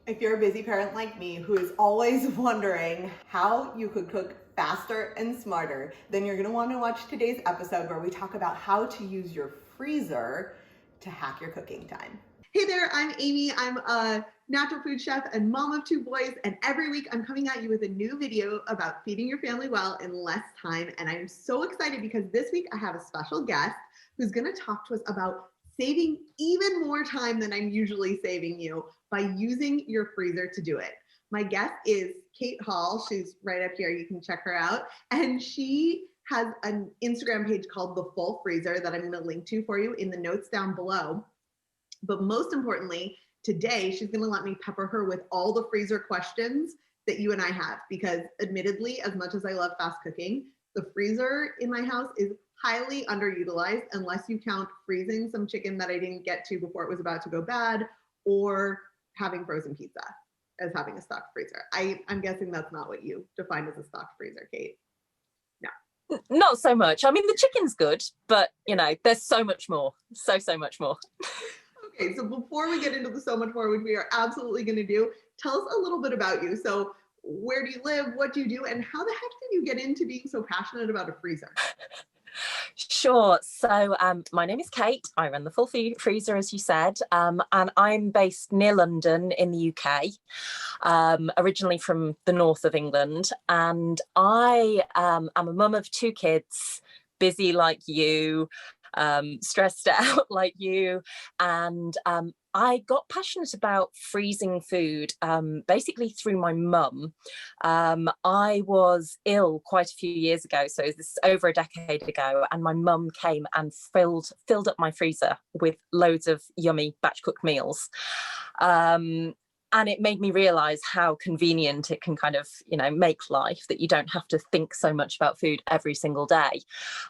If you're a busy parent like me who is always wondering how you could cook faster and smarter, then you're gonna wanna watch today's episode where we talk about how to use your freezer to hack your cooking time. Hey there, I'm Amy. I'm a natural food chef and mom of 2 boys, and every week I'm coming at you with a new video about feeding your family well in less time. And I'm so excited because this week I have a special guest who's gonna talk to us about saving even more time than I'm usually saving you by using your freezer to do it. My guest is Kate Hall. She's right up here. You can check her out. And she has an Instagram page called The Full Freezer that I'm going to link to for you in the notes down below. But most importantly, today she's going to let me pepper her with all the freezer questions that you and I have, because admittedly, as much as I love fast cooking, the freezer in my house is highly underutilized unless you count freezing some chicken that I didn't get to before it was about to go bad, or having frozen pizza as having a stocked freezer. I'm guessing that's not what you define as a stocked freezer, Kate. No. Not so much. I mean, the chicken's good, but you know, there's so much more. So much more. Okay, so before we get into the so much more, which we are absolutely going to do, tell us a little bit about you. So where do you live? What do you do? And how the heck did you get into being so passionate about a freezer? Sure. So my name is Kate. I run the Full Freezer, as you said, and I'm based near London in the UK, originally from the north of England. And I am a mum of 2 kids, busy like you, stressed out like you, and I got passionate about freezing food basically through my mum. I was ill quite a few years ago, so this is over a decade ago, and my mum came and filled up my freezer with loads of yummy batch cooked meals. And it made me realize how convenient it can kind of, you know, make life, that you don't have to think so much about food every single day.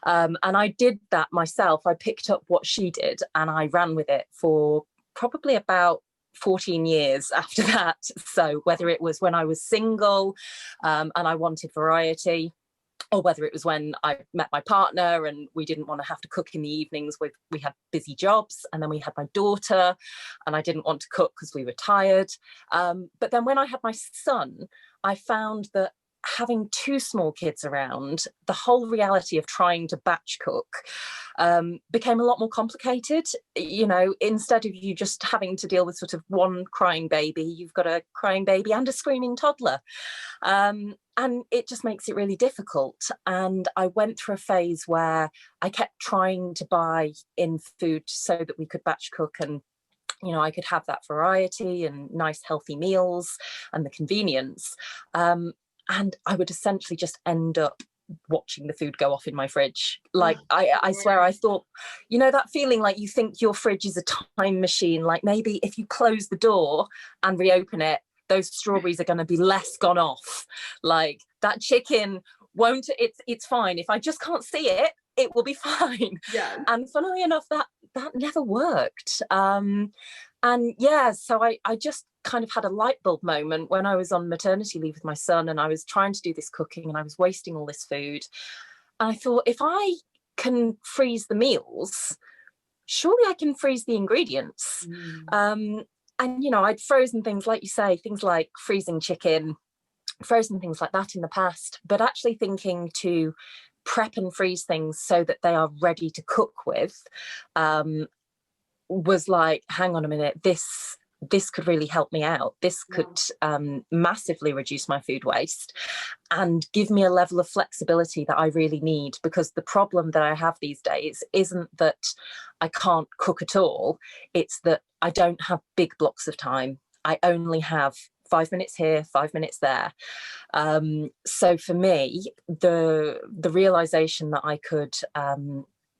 And I did that myself. I picked up what she did and I ran with it for probably about 14 years after that. So whether it was when I was single and I wanted variety, or whether it was when I met my partner and we didn't want to have to cook in the evenings, we had busy jobs, and then we had my daughter and I didn't want to cook because we were tired. But then when I had my son, I found that having 2 small kids around, the whole reality of trying to batch cook became a lot more complicated. You know, instead of you just having to deal with sort of one crying baby, you've got a crying baby and a screaming toddler. And it just makes it really difficult. And I went through a phase where I kept trying to buy in food so that we could batch cook, and you know, I could have that variety and nice healthy meals and the convenience. And I would essentially just end up watching the food go off in my fridge. Like I swear, I thought, you know, that feeling like you think your fridge is a time machine, like maybe if you close the door and reopen it, those strawberries are going to be less gone off. Like that chicken won't, it's fine. If I just can't see it, it will be fine. Yeah. And funnily enough, that never worked. And yeah, so I just kind of had a light bulb moment when I was on maternity leave with my son, and I was trying to do this cooking and I was wasting all this food. And I thought, if I can freeze the meals, surely I can freeze the ingredients. And, you know, I'd frozen things, like you say, things like freezing chicken, frozen things like that in the past, but actually thinking to prep and freeze things so that they are ready to cook with was like, hang on a minute, this could really help me out. This could massively reduce my food waste and give me a level of flexibility that I really need, because the problem that I have these days isn't that I can't cook at all. It's that I don't have big blocks of time. I only have 5 minutes here, 5 minutes there. So for me, the realization that I could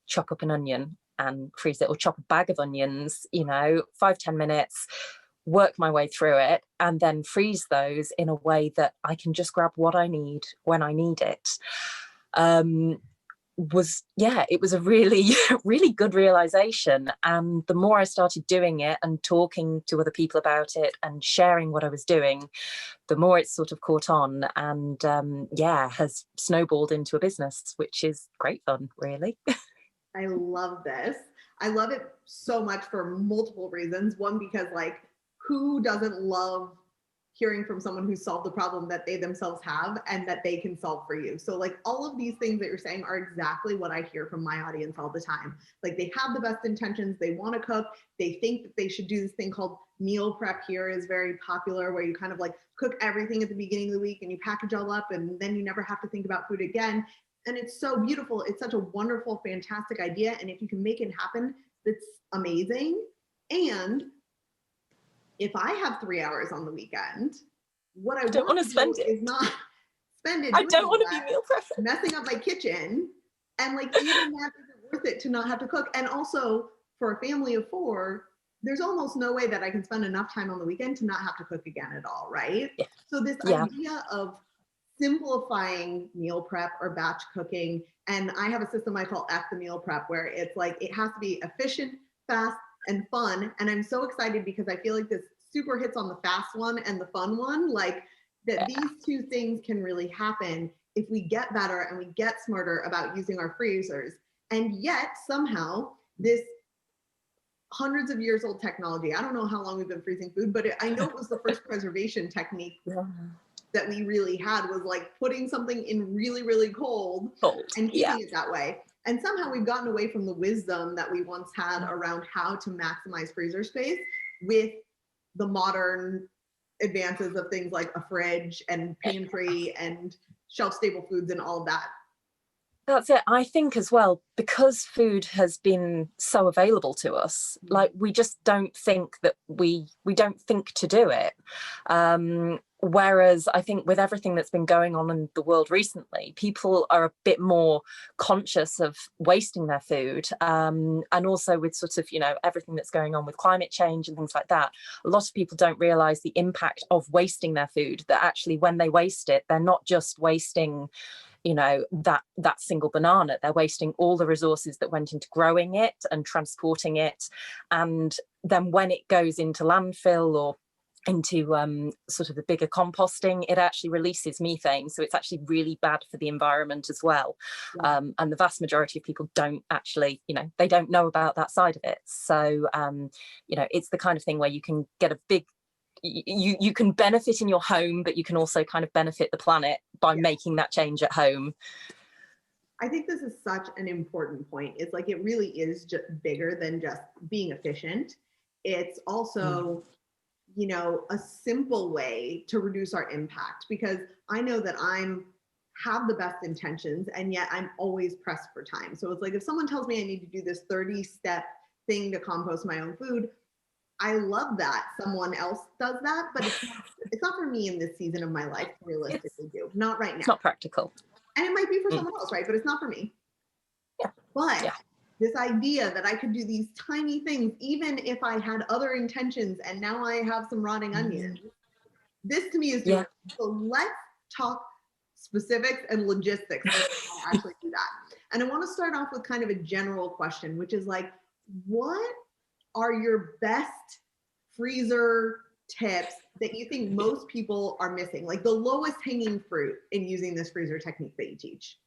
chop up an onion and freeze it, or chop a bag of onions, you know, 5-10 minutes, work my way through it, and then freeze those in a way that I can just grab what I need when I need it, it was a really, really good realization. And the more I started doing it and talking to other people about it and sharing what I was doing, the more it's sort of caught on, and has snowballed into a business, which is great fun, really. I love this. I love it so much for multiple reasons. One, because like, who doesn't love hearing from someone who solved the problem that they themselves have and that they can solve for you. So like all of these things that you're saying are exactly what I hear from my audience all the time. Like they have the best intentions, they want to cook, they think that they should do this thing called meal prep. Here is very popular, where you kind of like cook everything at the beginning of the week and you package all up and then you never have to think about food again. And it's so beautiful. It's such a wonderful, fantastic idea. And if you can make it happen, it's amazing. And if I have 3 hours on the weekend, what I don't want to spend it is not spend it. I don't want to be meal prepping, messing up my kitchen, and like even that isn't worth it to not have to cook. And also for a family of 4, there's almost no way that I can spend enough time on the weekend to not have to cook again at all, right? Yeah. So this idea of simplifying meal prep or batch cooking, and I have a system I call F the meal prep, where it's like it has to be efficient, fast, and fun. And I'm so excited because I feel like this super hits on the fast one and the fun one, like that these two things can really happen if we get better and we get smarter about using our freezers. And yet somehow this hundreds of years old technology, I don't know how long we've been freezing food, but I know it was the first preservation technique that we really had, was like putting something in really, really cold and keeping it that way. And somehow we've gotten away from the wisdom that we once had around how to maximize freezer space with the modern advances of things like a fridge and pantry and shelf stable foods and all of that. That's it. I think as well, because food has been so available to us, like we just don't think that we don't think to do it. Whereas I think with everything that's been going on in the world recently, people are a bit more conscious of wasting their food. And also with sort of, everything that's going on with climate change and things like that, a lot of people don't realize the impact of wasting their food, that actually when they waste it, they're not just wasting that single banana, they're wasting all the resources that went into growing it and transporting it. And then when it goes into landfill or into sort of the bigger composting, it actually releases methane. So it's actually really bad for the environment as well. And the vast majority of people don't actually, they don't know about that side of it. So, it's the kind of thing where you can get a big, you can benefit in your home, but you can also kind of benefit the planet by making that change at home. I think this is such an important point. It's like, it really is just bigger than just being efficient. It's also, a simple way to reduce our impact, because I know that have the best intentions and yet I'm always pressed for time. So it's like, if someone tells me I need to do this 30-step thing to compost my own food, I love that someone else does that, but it's not for me in this season of my life to realistically do. Not right now. It's not practical. And it might be for someone else, right? But it's not for me. Yeah. But this idea that I could do these tiny things, even if I had other intentions, and now I have some rotting onions, this to me is doable. So let's talk specifics and logistics of how to actually do that. And I want to start off with kind of a general question, which is like, what are your best freezer tips that you think most people are missing? Like the lowest hanging fruit in using this freezer technique that you teach?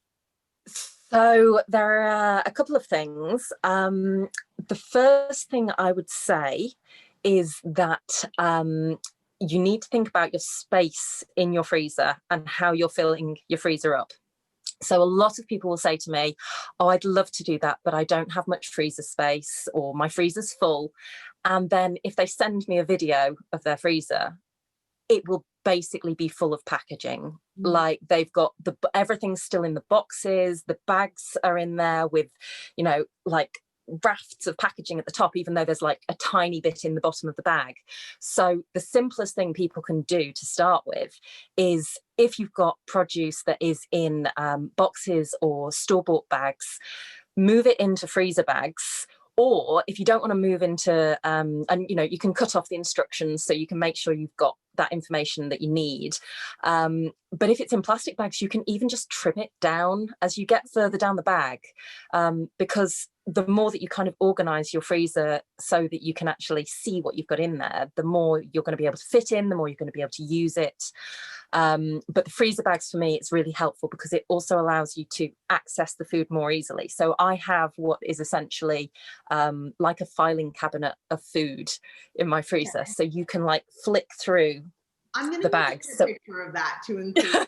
So there are a couple of things. The first thing I would say is that you need to think about your space in your freezer and how you're filling your freezer up. So a lot of people will say to me, oh, I'd love to do that, but I don't have much freezer space, or my freezer's full. And then if they send me a video of their freezer, it will basically be full of packaging. Like they've got everything's still in the boxes, the bags are in there with, like rafts of packaging at the top, even though there's like a tiny bit in the bottom of the bag. So the simplest thing people can do to start with is, if you've got produce that is in boxes or store-bought bags, move it into freezer bags. Or if you don't want to move into, and you can cut off the instructions so you can make sure you've got that information that you need. But if it's in plastic bags, you can even just trim it down as you get further down the bag, because the more that you kind of organize your freezer so that you can actually see what you've got in there, the more you're going to be able to fit in, the more you're going to be able to use it. But the freezer bags, for me, it's really helpful because it also allows you to access the food more easily. So I have what is essentially like a filing cabinet of food in my freezer. So you can like flick through I'm going the to need bags. a So picture of that to include.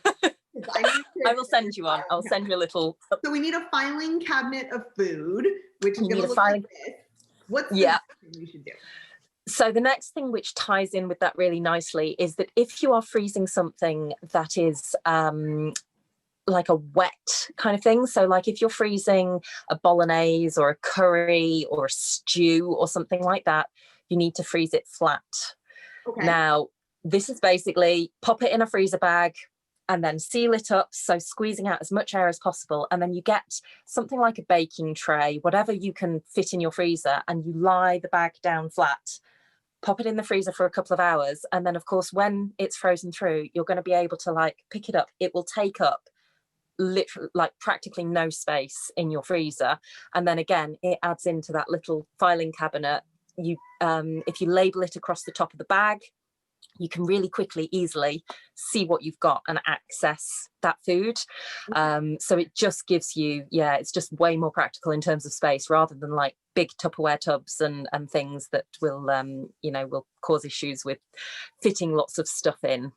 I will send you one. I'll send you a little. So we need a filing cabinet of food, which is going to look like this. What's the next thing we should do? So the next thing which ties in with that really nicely is that if you are freezing something that is like a wet kind of thing, so like if you're freezing a bolognese or a curry or a stew or something like that, you need to freeze it flat. Okay. Now, this is basically pop it in a freezer bag and then seal it up, so squeezing out as much air as possible, and then you get something like a baking tray, whatever you can fit in your freezer, and you lie the bag down flat, pop it in the freezer for a couple of hours, and then of course when it's frozen through, you're going to be able to like pick it up. It will take up literally like practically no space in your freezer, and then again it adds into that little filing cabinet. You if you label it across the top of the bag, you can really quickly, easily see what you've got and access that food. So it just gives you, it's just way more practical in terms of space, rather than like big Tupperware tubs and things that will, will cause issues with fitting lots of stuff in.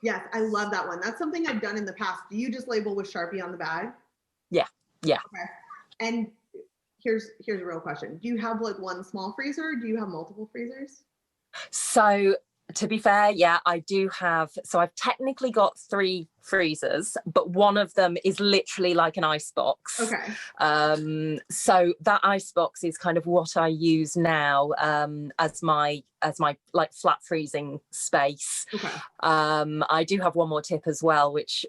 Yes, I love that one. That's something I've done in the past. Do you just label with Sharpie on the bag? Yeah. Okay. And here's a real question. Do you have like one small freezer? Or do you have multiple freezers? So to be fair, I do have. So I've technically got 3 freezers, but one of them is literally like an ice box. Okay. So that ice box is kind of what I use now as my like flat freezing space. Okay. I do have one more tip as well, which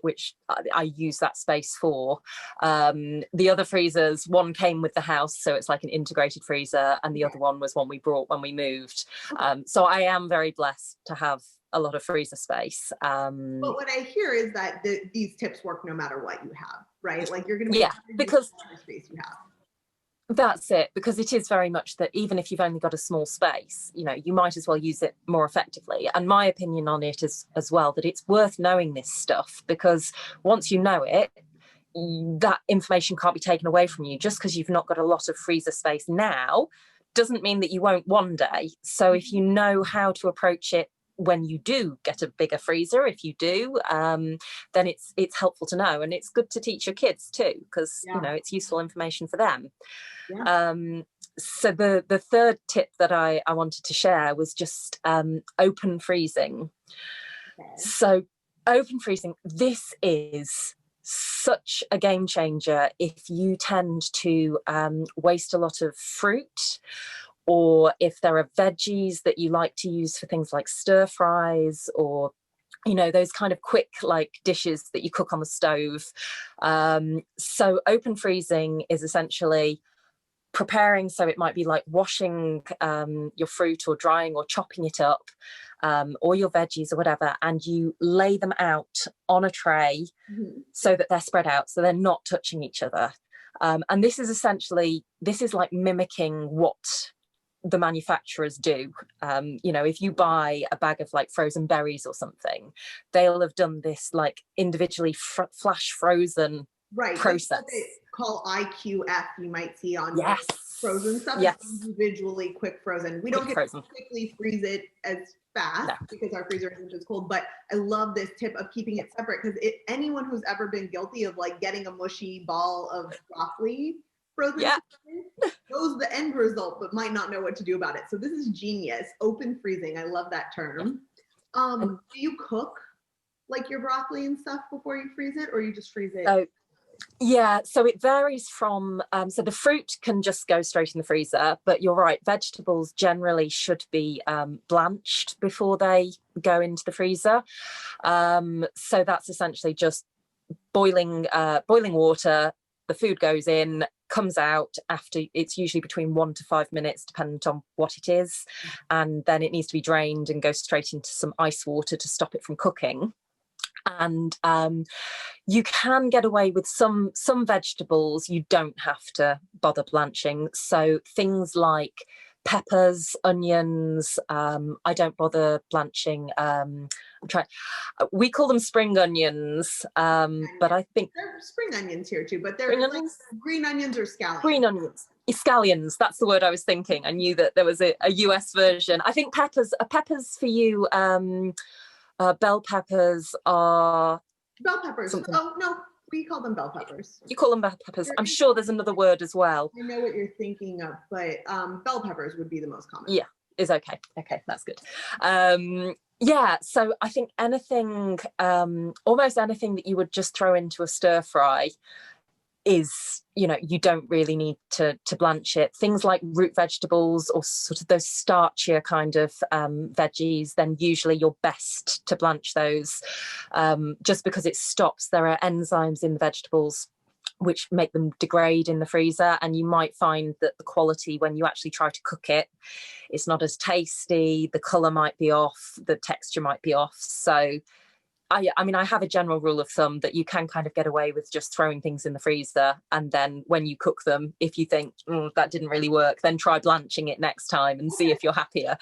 I use that space for. The other freezers, one came with the house, so it's like an integrated freezer, and the other one was one we brought when we moved. So I am very blessed to have a lot of freezer space. But what I hear is that these tips work no matter what you have, right? Like you're going to because the space you have. That's it, because it is very much that even if you've only got a small space, you might as well use it more effectively. And my opinion on it is as well that it's worth knowing this stuff, because once you know it, that information can't be taken away from you. Just because you've not got a lot of freezer space now doesn't mean that you won't one day. So if you know how to approach it when you do get a bigger freezer, if you do, then it's helpful to know, and it's good to teach your kids too, because it's useful information for them. So the third tip that I wanted to share was just open freezing. So open freezing, this is such a game changer if you tend to waste a lot of fruit, or if there are veggies that you like to use for things like stir fries, or those kind of quick like dishes that you cook on the stove. So open freezing is essentially preparing, so it might be like washing your fruit or drying or chopping it up, or your veggies or whatever, and you lay them out on a tray so that they're spread out, so they're not touching each other. And this is like mimicking what the manufacturers do. If you buy a bag of like frozen berries or something, they'll have done this like individually flash frozen process. Like what they call IQF, you might see on frozen stuff. Yes. Individually quick frozen. We don't get to quickly freeze it as fast because our freezer isn't as cold, but I love this tip of keeping it separate, because anyone who's ever been guilty of like getting a mushy ball of broccoli frozen knows the end result, but might not know what to do about it. So this is genius. Open freezing. I love that term. Do you cook like your broccoli and stuff before you freeze it, or you just freeze it? So it varies from, so the fruit can just go straight in the freezer, but you're right, vegetables generally should be blanched before they go into the freezer. So that's essentially just boiling water, the food goes in, comes out after, it's usually between 1 to 5 minutes, depending on what it is. And then it needs to be drained and go straight into some ice water to stop it from cooking. And you can get away with some vegetables, you don't have to bother blanching. So things like peppers, onions, I don't bother blanching. We call them spring onions, but I think they're spring onions here too, but they're like green onions or scallions. Green onions. Scallions, that's the word I was thinking. I knew that there was a US version. I think peppers for you, Bell peppers are Bell peppers. something. Oh, no, we call them bell peppers. You call them bell peppers. I'm sure there's another word as well. I know what you're thinking of, but bell peppers would be the most common. Yeah, is okay. Okay, that's good. Yeah, so I think anything, almost anything that you would just throw into a stir fry is, you know, you don't really need to blanch it. Things like root vegetables or sort of those starchier kind of veggies, then usually you're best to blanch those, just because it stops. There are enzymes in the vegetables which make them degrade in the freezer, and you might find that the quality when you actually try to cook it, it's not as tasty, the colour might be off, the texture might be off. So I mean, I have a general rule of thumb that you can kind of get away with just throwing things in the freezer, and then when you cook them, if you think that didn't really work, then try blanching it next time and see if you're happier.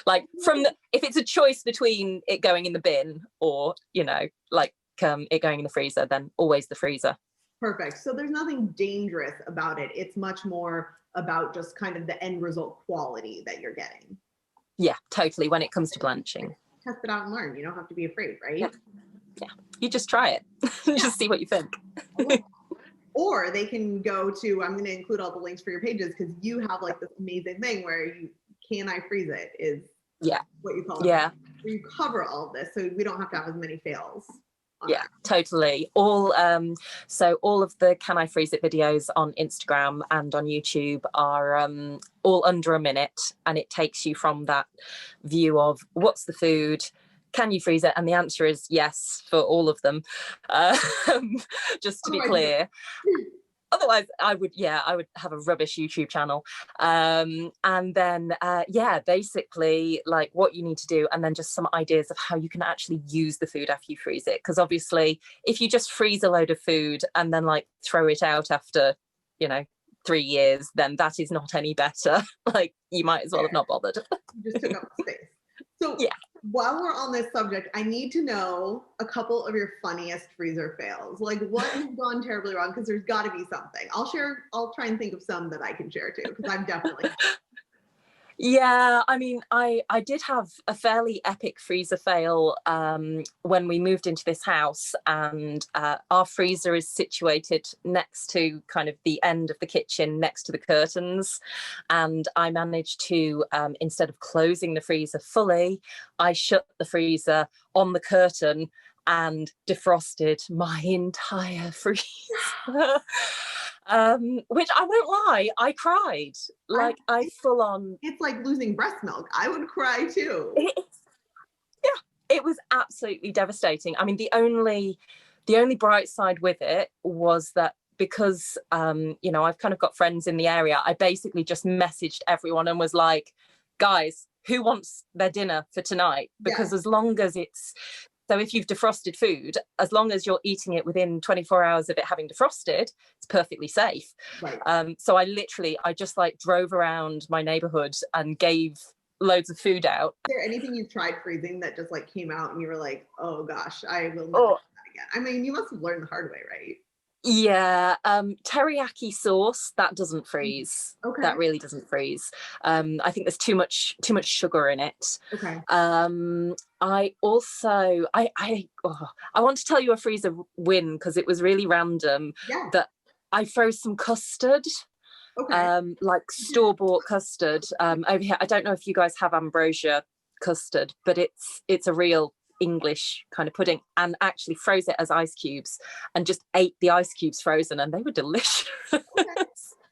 Like if it's a choice between it going in the bin or, you know, like it going in the freezer, then always the freezer. Perfect. So there's nothing dangerous about it. It's much more about just kind of the end result quality that you're getting. Yeah, totally. When it comes to blanching. Test it out and learn. You don't have to be afraid, right? Yeah. You just try it. Just see what you think. Or they can go to, I'm going to include all the links for your pages, because you have like this amazing thing where you can I freeze it is what you call it. Yeah. Where you cover all of this so we don't have to have as many fails. Yeah, totally. So all of the Can I Freeze It videos on Instagram and on YouTube are all under a minute, and it takes you from that view of what's the food, can you freeze it, and the answer is yes for all of them, just to be clear. Otherwise I would have a rubbish YouTube channel. And then basically like what you need to do, and then just some ideas of how you can actually use the food after you freeze it, because obviously if you just freeze a load of food and then like throw it out after, you know, 3 years, then that is not any better. Like you might as well have not bothered. You just took up space. So while we're on this subject, I need to know a couple of your funniest freezer fails. Like what has gone terribly wrong? Because there's got to be something. I'll try and think of some that I can share too, because I'm definitely. Yeah, I mean, I did have a fairly epic freezer fail when we moved into this house, and our freezer is situated next to kind of the end of the kitchen, next to the curtains. And I managed to, instead of closing the freezer fully, I shut the freezer on the curtain and defrosted my entire freezer. Which I won't lie, I cried. Like I full on. It's like losing breast milk. I would cry too. It was absolutely devastating. I mean, the only bright side with it was that because you know, I've kind of got friends in the area, I basically just messaged everyone and was like, guys, who wants their dinner for tonight? Because as long as it's, so if you've defrosted food, as long as you're eating it within 24 hours of it having defrosted, it's perfectly safe. Right. So I just like drove around my neighborhood and gave loads of food out. Is there anything you've tried freezing that just like came out and you were like, oh gosh, I will never do that again? I mean, you must have learned the hard way, right? Yeah, teriyaki sauce, that doesn't freeze. Okay. That really doesn't freeze. I think there's too much sugar in it. Okay. I also I want to tell you a freezer win, because it was really random. That I froze some custard. Okay. Like store-bought custard over here. I don't know if you guys have ambrosia custard, but it's a real English kind of pudding, and actually froze it as ice cubes and just ate the ice cubes frozen, and they were delicious. Okay.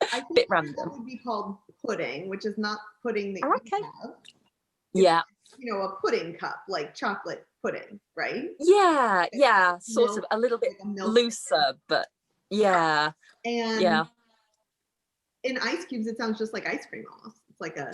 I think bit random. That would be called pudding, which is not pudding that you have. Yeah. You know, a pudding cup, like chocolate pudding, right? Yeah. Sort of a little bit looser, but yeah. And in ice cubes, it sounds just like ice cream almost. It's like a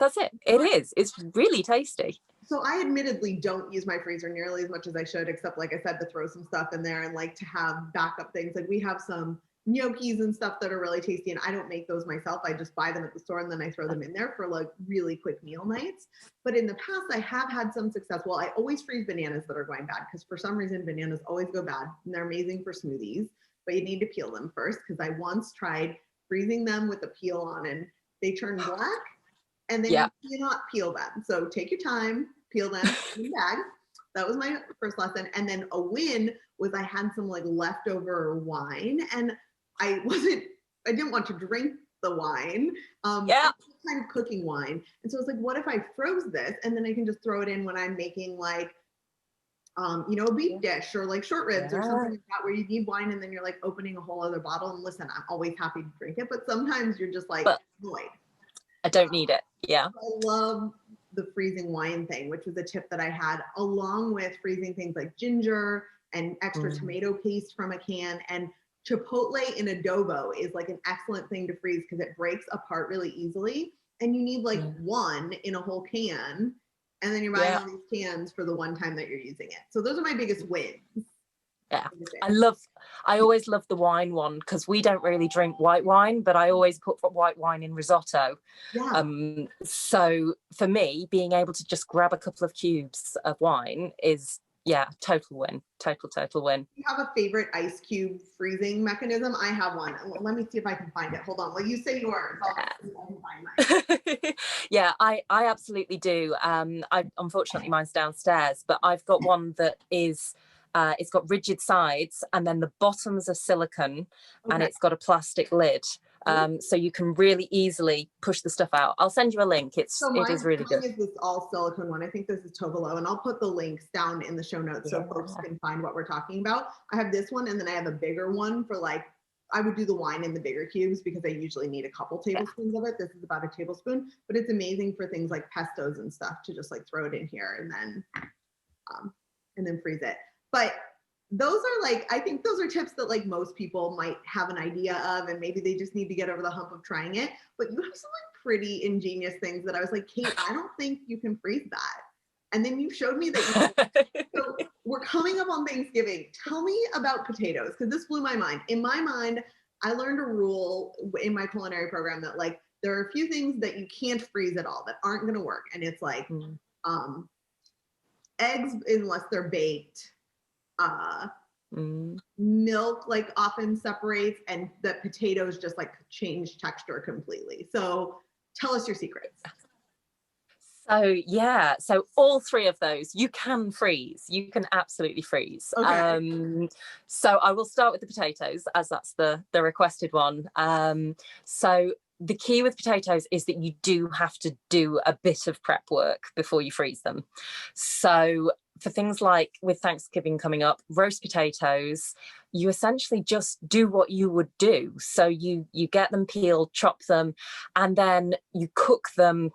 that's it. It is. It's really tasty. So I admittedly don't use my freezer nearly as much as I should, except like I said, to throw some stuff in there and like to have backup things. Like we have some gnocchis and stuff that are really tasty, and I don't make those myself. I just buy them at the store and then I throw them in there for like really quick meal nights. But in the past, I have had some success. Well, I always freeze bananas that are going bad, because for some reason bananas always go bad, and they're amazing for smoothies, but you need to peel them first, because I once tried freezing them with the peel on and they turn black, and then you cannot peel them. So take your time, peel them in the bag. that was my first lesson. And then a win was I had some like leftover wine, and I didn't want to drink the wine. Yeah. Kind of cooking wine. And so I was like, what if I froze this? And then I can just throw it in when I'm making like, a beef dish or like short ribs or something like that, where you need wine and then you're like opening a whole other bottle. And listen, I'm always happy to drink it, but sometimes you're just like annoyed. I don't need it. Yeah. I love the freezing wine thing, which was a tip that I had, along with freezing things like ginger and extra tomato paste from a can. And chipotle in adobo is like an excellent thing to freeze because it breaks apart really easily. And you need like one in a whole can. And then you're buying all these cans for the one time that you're using it. So those are my biggest wins. Yeah, I always love the wine one because we don't really drink white wine, but I always put white wine in risotto. Yeah. So for me, being able to just grab a couple of cubes of wine is, total win. Total win. Do you have a favorite ice cube freezing mechanism? I have one. Let me see if I can find it. Hold on. Well, you say yours. I'll see if I can find mine. Yeah, I absolutely do. Unfortunately, mine's downstairs, but I've got one that is... it's got rigid sides, and then the bottoms are silicone, and it's got a plastic lid. So you can really easily push the stuff out. I'll send you a link. It is really good. Is this all silicone one? I think this is Tovolo, and I'll put the links down in the show notes so folks can find what we're talking about. I have this one, and then I have a bigger one for like, I would do the wine in the bigger cubes because I usually need a couple tablespoons of it. This is about a tablespoon, but it's amazing for things like pestos and stuff to just like throw it in here and then freeze it. But those are like, I think those are tips that like most people might have an idea of, and maybe they just need to get over the hump of trying it. But you have some like pretty ingenious things that I was like, Kate, I don't think you can freeze that. And then you showed me that so we're coming up on Thanksgiving. Tell me about potatoes, because this blew my mind. In my mind, I learned a rule in my culinary program that like there are a few things that you can't freeze at all that aren't going to work. And it's like eggs, unless they're baked. Milk like often separates, and that potatoes just like change texture completely. So tell us your secrets. So all three of those you can freeze. You can absolutely freeze. Okay. So I will start with the potatoes, as that's the requested one. So the key with potatoes is that you do have to do a bit of prep work before you freeze them. So for things like with Thanksgiving coming up, roast potatoes, you essentially just do what you would do. So you get them peeled, chop them, and then you cook them,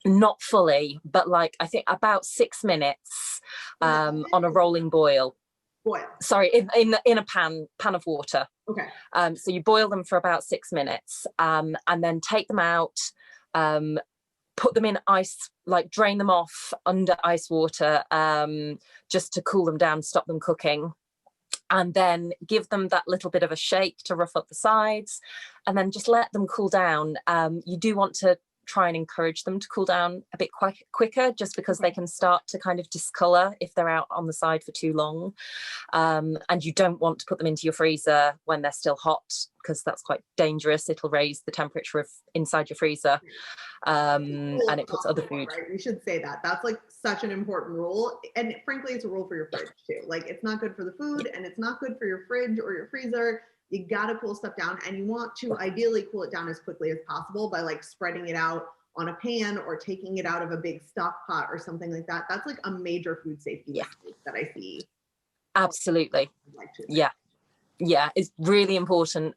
not fully, but like I think about 6 minutes on a rolling boil. Sorry, in a pan of water. Okay. So you boil them for about 6 minutes, and then take them out, put them in ice, like drain them off under ice water, just to cool them down, stop them cooking. And then give them that little bit of a shake to rough up the sides, and then just let them cool down. You do want to try and encourage them to cool down a bit quicker, just because they can start to kind of discolor if they're out on the side for too long. And you don't want to put them into your freezer when they're still hot, because that's quite dangerous. It'll raise the temperature of inside your freezer, and it puts other food. Right? We should say that. That's like such an important rule. And frankly, it's a rule for your fridge too. Like it's not good for the food, and it's not good for your fridge or your freezer. You gotta cool stuff down, and you want to ideally cool it down as quickly as possible by like spreading it out on a pan or taking it out of a big stock pot or something like that. That's like a major food safety mistake that I see. Absolutely. Yeah, it's really important.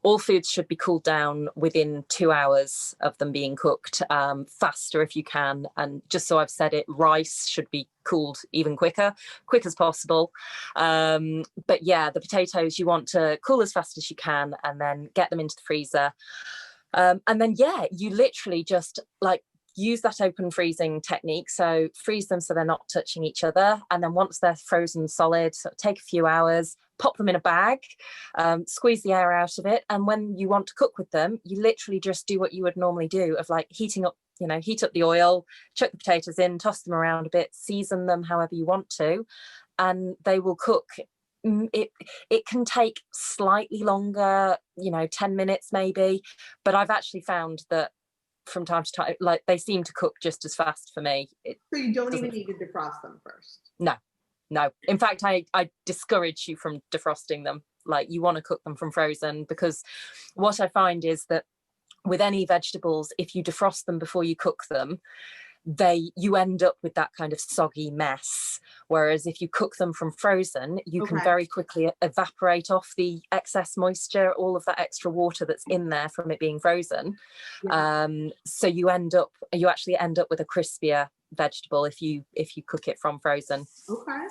All foods should be cooled down within 2 hours of them being cooked, faster if you can. And just so I've said it, rice should be cooled even quick as possible. But yeah, the potatoes you want to cool as fast as you can, and then get them into the freezer. And then, you literally just like use that open freezing technique. So freeze them so they're not touching each other. And then once they're frozen solid, so take a few hours, pop them in a bag, squeeze the air out of it. And when you want to cook with them, you literally just do what you would normally do of like heat up the oil, chuck the potatoes in, toss them around a bit, season them however you want to, and they will cook. It can take slightly longer, 10 minutes maybe, but I've actually found that from time to time. Like they seem to cook just as fast for me. So you don't even need to defrost them first? No. In fact, I discourage you from defrosting them. Like you want to cook them from frozen, because what I find is that with any vegetables, if you defrost them before you cook them, you end up with that kind of soggy mess. Whereas if you cook them from frozen, you can very quickly evaporate off the excess moisture, all of that extra water that's in there from it being frozen. So you actually end up with a crispier vegetable if you cook it from frozen. Okay,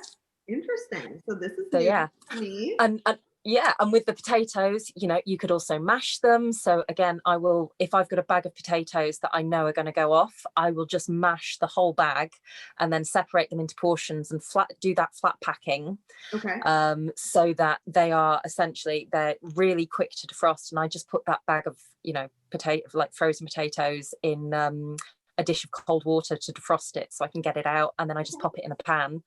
interesting. So this is so new yeah to me. And with the potatoes, you could also mash them. So again, if I've got a bag of potatoes that I know are going to go off, I will just mash the whole bag and then separate them into portions and do that flat packing. So that they're really quick to defrost. And I just put that bag of frozen potatoes in a dish of cold water to defrost it, so I can get it out, and then I just pop it in a pan,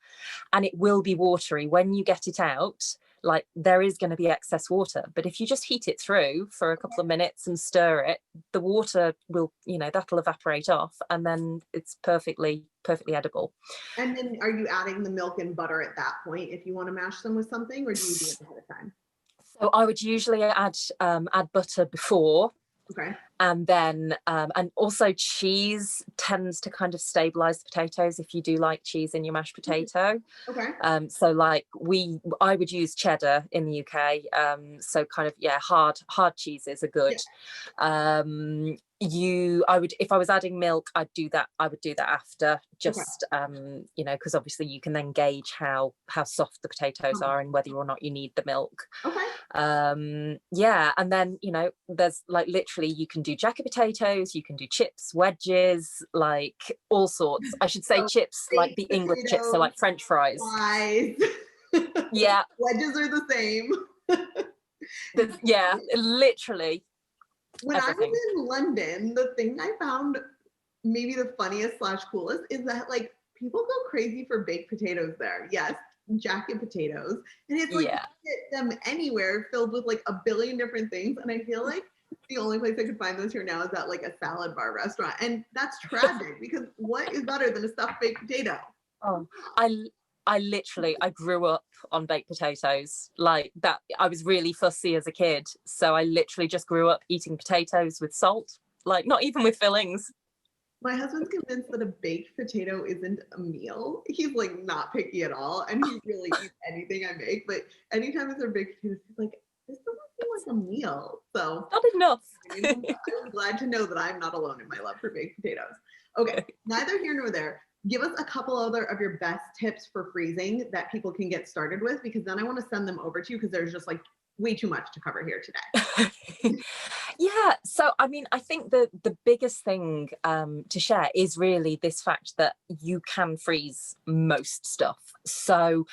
and it will be watery when you get it out. Like there is going to be excess water, but if you just heat it through for a couple of minutes and stir it, the water will, that'll evaporate off, and then it's perfectly edible. And then are you adding the milk and butter at that point if you want to mash them with something, or do you do it ahead of time? So I would usually add butter before. And then and also cheese tends to kind of stabilize the potatoes if you do like cheese in your mashed potato. So like I would use cheddar in the UK, so kind of hard cheeses are good. If I was adding milk, I would do that after, just because obviously you can then gauge how soft the potatoes are and whether or not you need the milk. And then there's like literally you can do jacket potatoes, you can do chips, wedges, like all sorts. I should say chips, like the English chips, so like French fries. Wedges are the same. Literally. When everything. I was in London, the thing I found maybe the funniest / coolest is that like people go crazy for baked potatoes there. Yes, jacket potatoes. And it's like you get them anywhere filled with like a billion different things. And I feel like the only place I could find those here now is at like a salad bar restaurant. And that's tragic because what is better than a stuffed baked potato? Oh, I grew up on baked potatoes like that. I was really fussy as a kid. So I literally just grew up eating potatoes with salt, like not even with fillings. My husband's convinced that a baked potato isn't a meal. He's like not picky at all. And he really eats anything I make. But anytime it's a baked potato, he's like, this doesn't seem like a meal. So not enough. I'm glad to know that I'm not alone in my love for baked potatoes. Okay, neither here nor there. Give us a couple other of your best tips for freezing that people can get started with, because then I want to send them over to you because there's just like way too much to cover here today. So I mean, I think the biggest thing to share is really this fact that you can freeze most stuff. So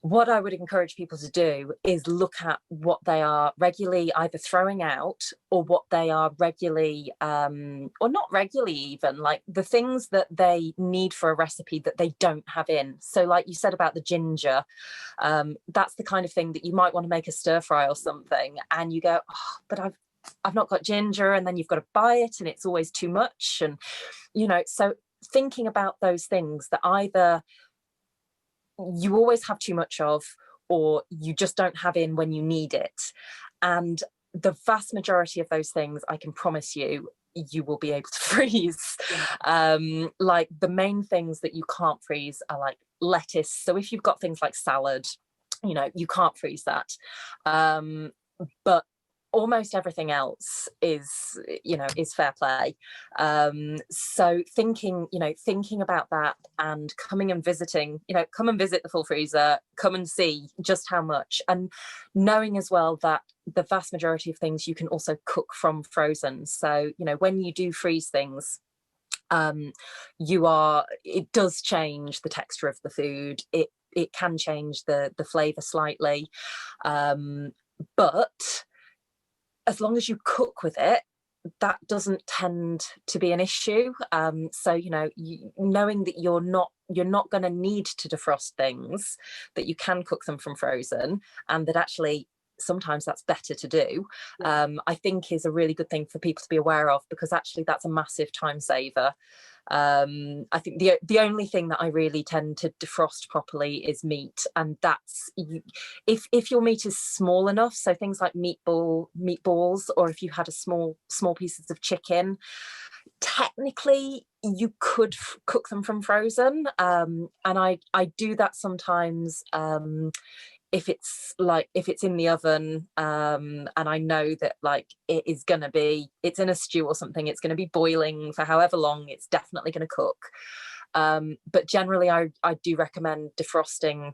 what I would encourage people to do is look at what they are regularly either throwing out or what they are regularly, or not regularly even, like the things that they need for a recipe that they don't have in. So like you said about the ginger, that's the kind of thing that you might want to make a stir fry or something. And you go, oh, but I've not got ginger, and then you've got to buy it and it's always too much. And, so thinking about those things that either you always have too much of, or you just don't have in when you need it. And the vast majority of those things, I can promise you will be able to freeze. Like the main things that you can't freeze are like lettuce. So if you've got things like salad, you can't freeze that. But almost everything else is fair play. So thinking about that and coming and visiting, come and visit the full freezer, come and see just how much, and knowing as well that the vast majority of things you can also cook from frozen. So, when you do freeze things, it does change the texture of the food. It can change the flavor slightly. But as long as you cook with it, that doesn't tend to be an issue. So, knowing that you're not going to need to defrost things, that you can cook them from frozen, and that actually sometimes that's better to do, Yeah. I think is a really good thing for people to be aware of, because actually that's a massive time saver. I think the only thing that I really tend to defrost properly is meat, and that's if your meat is small enough, so things like meatballs, or if you had a small pieces of chicken, technically you could cook them from frozen, and I do that sometimes, if it's in the oven, and I know that like it's in a stew or something, it's going to be boiling for however long, it's definitely going to cook. But generally I do recommend defrosting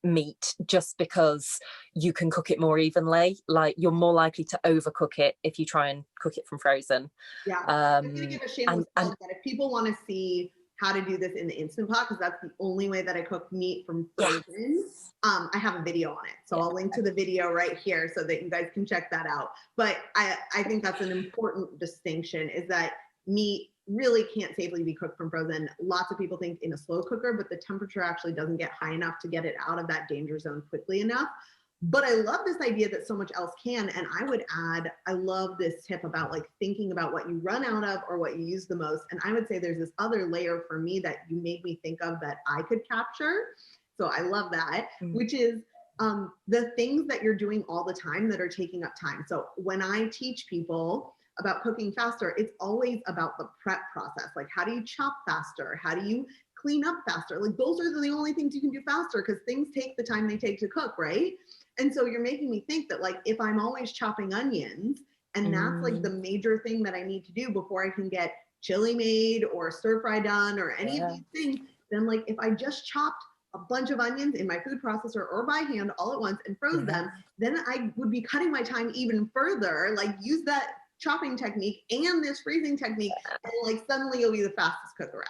meat, just because you can cook it more evenly. Like, you're more likely to overcook it if you try and cook it from frozen. Yeah. I'm going to give a shameless And plug that if people want to see how to do this in the Instant Pot, because that's the only way that I cook meat from frozen, I have a video on it. So I'll link to the video right here so that you guys can check that out. But I think that's an important distinction, is that meat really can't safely be cooked from frozen. Lots of people think in a slow cooker, but the temperature actually doesn't get high enough to get it out of that danger zone quickly enough. But I love this idea that so much else can. And I would add, I love this tip about like thinking about what you run out of or what you use the most. And I would say there's this other layer for me that you made me think of that I could capture. So I love that, which is the things that you're doing all the time that are taking up time. So when I teach people about cooking faster, it's always about the prep process. Like, how do you chop faster? How do you clean up faster? Like, those are the only things you can do faster, because things take the time they take to cook, right? And so you're making me think that, like, if I'm always chopping onions, and that's like the major thing that I need to do before I can get chili made or stir fry done or any of these things, then like if I just chopped a bunch of onions in my food processor or by hand all at once and froze them, then I would be cutting my time even further. Like, use that chopping technique and this freezing technique, and like suddenly you'll be the fastest cook around.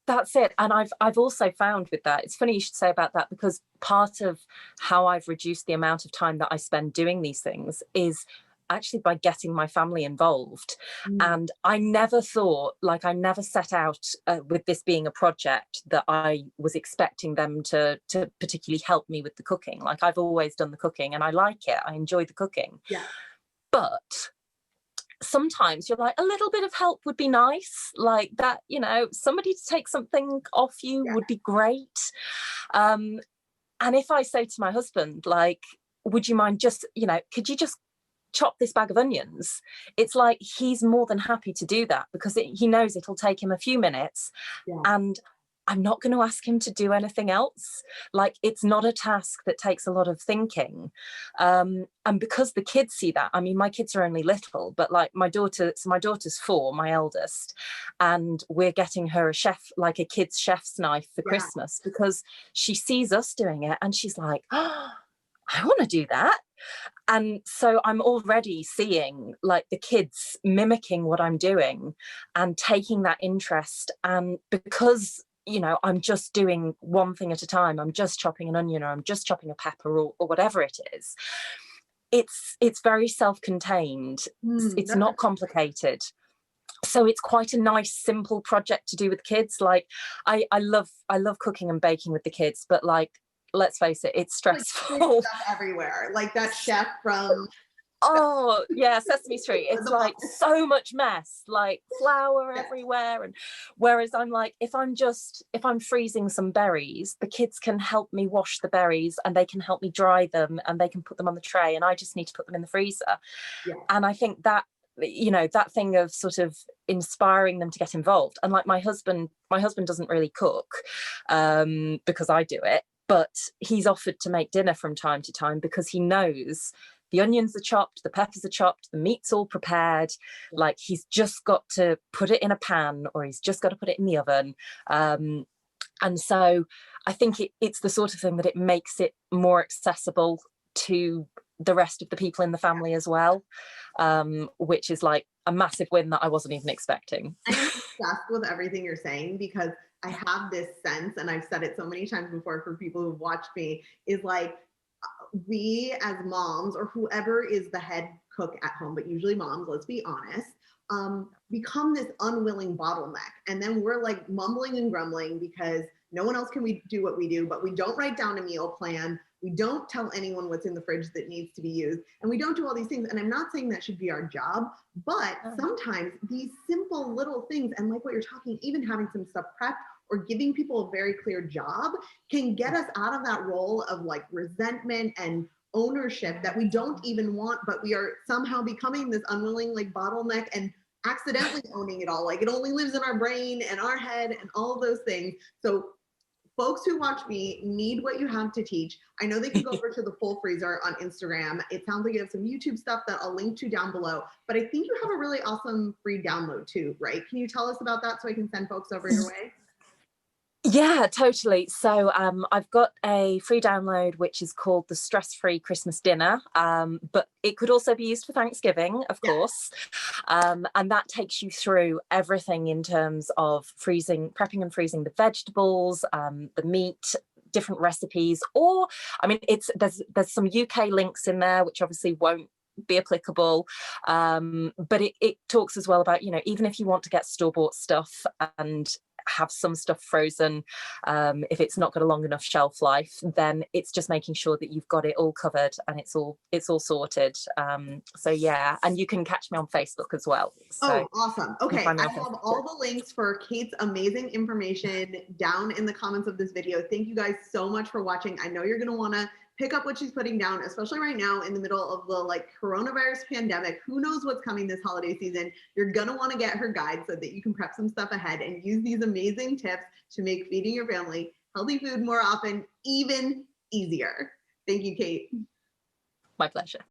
That's it. And I've also found with that, it's funny you should say about that, because part of how I've reduced the amount of time that I spend doing these things is actually by getting my family involved. And I never thought, like, I never set out with this being a project that I was expecting them to particularly help me with the cooking. Like, I've always done the cooking and I like it. I enjoy the cooking. Yeah. But sometimes you're like, a little bit of help would be nice, like that, somebody to take something off you would be great. And if I say to my husband, like, would you mind just, could you just chop this bag of onions? It's like he's more than happy to do that, because he knows it'll take him a few minutes, and I'm not going to ask him to do anything else. Like, it's not a task that takes a lot of thinking. And because the kids see that, I mean, my kids are only little, but like my daughter's 4, my eldest, and we're getting her a kid's chef's knife for Christmas, because she sees us doing it and she's like, oh, I want to do that. And so I'm already seeing like the kids mimicking what I'm doing and taking that interest. And because I'm just doing one thing at a time, I'm just chopping an onion, or I'm just chopping a pepper, or whatever it is, it's very self-contained. It's not complicated. So it's quite a nice, simple project to do with kids. Like, I love cooking and baking with the kids, but like, let's face it, it's stressful. Like, stuff everywhere, like that chef from Sesame Street. It's like so much mess, like flour everywhere. And whereas I'm like, if I'm freezing some berries, the kids can help me wash the berries, and they can help me dry them, and they can put them on the tray, and I just need to put them in the freezer. And I think that that thing of sort of inspiring them to get involved. And like my husband doesn't really cook, because I do it, but he's offered to make dinner from time to time, because he knows the onions are chopped, the peppers are chopped, the meat's all prepared. Like, he's just got to put it in a pan, or he's just got to put it in the oven. And so I think it's the sort of thing that it makes it more accessible to the rest of the people in the family as well, which is like a massive win that I wasn't even expecting. I'm obsessed with everything you're saying, because I have this sense, and I've said it so many times before for people who've watched me, is like, we as moms, or whoever is the head cook at home, but usually moms, let's be honest, become this unwilling bottleneck. And then we're like mumbling and grumbling because no one else can do what we do, but we don't write down a meal plan. We don't tell anyone what's in the fridge that needs to be used. And we don't do all these things. And I'm not saying that should be our job, but sometimes these simple little things, and like what you're talking, even having some stuff prepped or giving people a very clear job can get us out of that role of like resentment and ownership that we don't even want, but we are somehow becoming this unwilling like bottleneck and accidentally owning it all. Like it only lives in our brain and our head and all of those things. So folks who watch me need what you have to teach. I know they can go over to the Full Freezer on Instagram. It sounds like you have some YouTube stuff that I'll link to down below, but I think you have a really awesome free download too, right? Can you tell us about that so I can send folks over your way? Yeah, totally. So I've got a free download which is called the Stress-Free Christmas Dinner, but it could also be used for Thanksgiving, of course. And that takes you through everything in terms of prepping and freezing the vegetables, the meat, different recipes, or I mean, there's some UK links in there which obviously won't be applicable, but it talks as well about, you know, even if you want to get store-bought stuff and have some stuff frozen, if it's not got a long enough shelf life, then it's just making sure that you've got it all covered and it's all sorted. So yeah, and you can catch me on Facebook as well. So awesome. Okay, I have all the links for Kate's amazing information down in the comments of this video. Thank you guys so much for watching. I know you're going to want to pick up what she's putting down, especially right now in the middle of the like coronavirus pandemic. Who knows what's coming this holiday season? You're gonna want to get her guide so that you can prep some stuff ahead and use these amazing tips to make feeding your family healthy food more often even easier. Thank you, Kate. My pleasure.